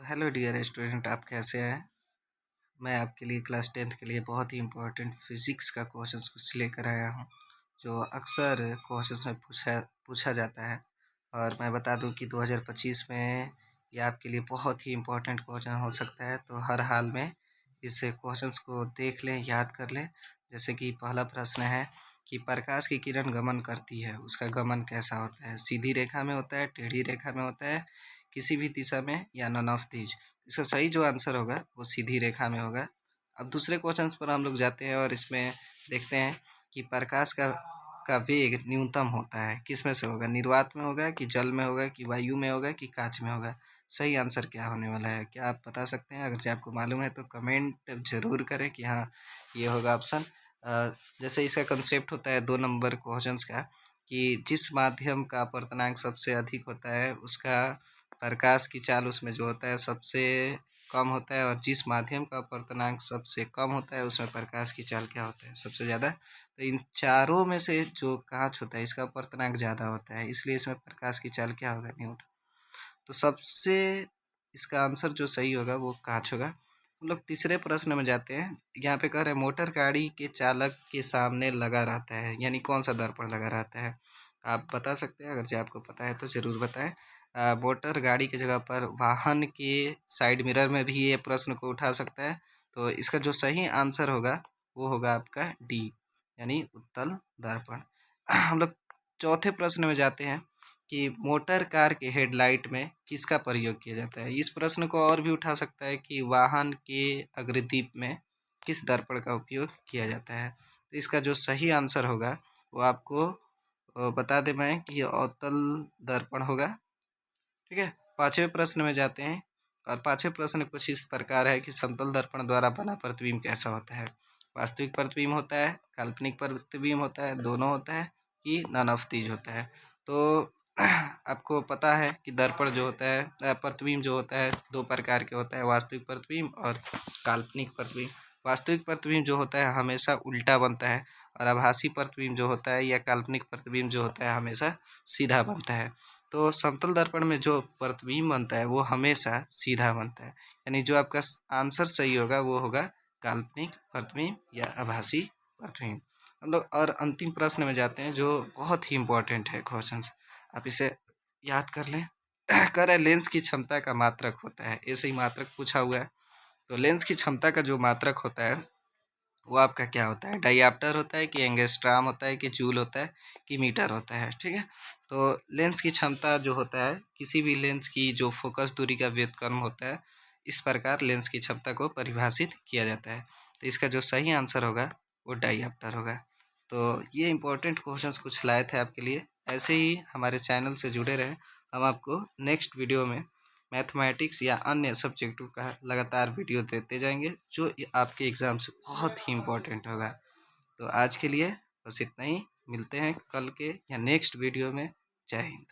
Hello dear student, आप कैसे हैं। मैं आपके लिए क्लास 10th के लिए बहुत ही इम्पोर्टेंट फिज़िक्स का क्वेश्चंस कुछ लेकर आया हूं, जो अक्सर क्वेश्चंस में पूछा जाता है। और मैं बता दूं कि 2025 में ये आपके लिए बहुत ही इम्पोर्टेंट क्वेश्चन हो सकता है। तो हर हाल में इस क्वेश्चंस को देख लें, याद कर लें। जैसे कि पहला प्रश्न है कि प्रकाश की किरण गमन करती है, उसका गमन कैसा होता है। सीधी रेखा में होता है, टेढ़ी रेखा में होता है, किसी भी दिशा में, या नन ऑफ दीज। इसका सही जो आंसर होगा वो सीधी रेखा में होगा। अब दूसरे क्वेश्चन पर हम लोग जाते हैं और इसमें देखते हैं कि प्रकाश का वेग न्यूनतम होता है किस में से होगा। निर्वात में होगा, कि जल में होगा, कि वायु में होगा, कि कांच में होगा। सही आंसर क्या होने वाला है, क्या आप बता सकते हैं। अगर से आपको मालूम है तो कमेंट जरूर करें कि हाँ ये होगा ऑप्शन। जैसे इसका कंसेप्ट होता है 2 नंबर क्वेश्चन का, कि जिस माध्यम का अपवर्तनांक सबसे अधिक होता है उसका प्रकाश की चाल उसमें जो होता है सबसे कम होता है, और जिस माध्यम का अपवर्तनांक सबसे कम होता है उसमें प्रकाश की चाल क्या होता है, सबसे ज़्यादा। तो इन चारों में से जो कांच होता है इसका अपवर्तनांक ज़्यादा होता है, इसलिए इसमें प्रकाश की चाल क्या होगा, न्यूटन। तो सबसे इसका आंसर जो सही होगा वो कांच होगा। हम लोग तीसरे प्रश्न में जाते हैं। यहाँ पे कह रहे हैं मोटर गाड़ी के चालक के सामने लगा रहता है, यानी कौन सा दर्पण लगा रहता है। आप बता सकते हैं, अगर से आपको पता है तो ज़रूर बताएं। मोटर गाड़ी की जगह पर वाहन के साइड मिरर में भी ये प्रश्न को उठा सकता है। तो इसका जो सही आंसर होगा वो होगा आपका डी, यानी उत्तल दर्पण। हम लोग चौथे प्रश्न में जाते हैं कि मोटर कार के हेडलाइट में किसका प्रयोग किया जाता है। इस प्रश्न को और भी उठा सकता है कि वाहन के अग्रदीप में किस दर्पण का उपयोग किया जाता है। तो इसका जो सही आंसर होगा वो आपको बता दें मैं कि ये अवतल दर्पण होगा। ठीक है, पांचवें प्रश्न में जाते हैं। और पांचवें प्रश्न कुछ इस प्रकार है कि समतल दर्पण द्वारा बना प्रतिबिंब कैसा होता है। वास्तविक प्रतिबिंब होता है, काल्पनिक प्रतिबिंब होता है, दोनों होता है, कि नन ऑफ दीज होता है। तो आपको पता है कि दर्पण जो होता है, प्रतिबिंब जो होता है 2 प्रकार के होता है, वास्तविक प्रतिबिंब और काल्पनिक प्रतिबिंब। वास्तविक प्रतिबिंब जो होता है हमेशा उल्टा बनता है, और आभासी प्रतिबिंब जो होता है या काल्पनिक प्रतिबिंब जो होता है हमेशा सीधा बनता है। तो समतल दर्पण में जो प्रतिबिंब बनता है वो हमेशा सीधा बनता है, यानी जो आपका आंसर सही होगा वो होगा काल्पनिक प्रतिबिंब या आभासी प्रतिबिंब। हम लोग और अंतिम प्रश्न में जाते हैं जो बहुत ही इम्पोर्टेंट है क्वेश्चंस, आप इसे याद कर लें। कह रहे लेंस की क्षमता का मात्रक होता है, ऐसे ही मात्रक पूछा हुआ है। तो लेंस की क्षमता का जो मात्रक होता है वो आपका क्या होता है, डायऑप्टर होता है, कि एंगस्ट्राम होता है, कि जूल होता है, कि मीटर होता है। ठीक है, तो लेंस की क्षमता जो होता है किसी भी लेंस की जो फोकस दूरी का व्युत्क्रम होता है, इस प्रकार लेंस की क्षमता को परिभाषित किया जाता है। तो इसका जो सही आंसर होगा वो डायऑप्टर होगा। तो ये इंपॉर्टेंट क्वेश्चंस कुछ लाए थे आपके लिए। ऐसे ही हमारे चैनल से जुड़े रहें, हम आपको नेक्स्ट वीडियो में मैथमेटिक्स या अन्य सब्जेक्टों का लगातार वीडियो देते जाएंगे जो आपके एग्ज़ाम से बहुत ही इम्पोर्टेंट होगा। तो आज के लिए बस इतना ही, मिलते हैं कल के या नेक्स्ट वीडियो में। जय हिंद।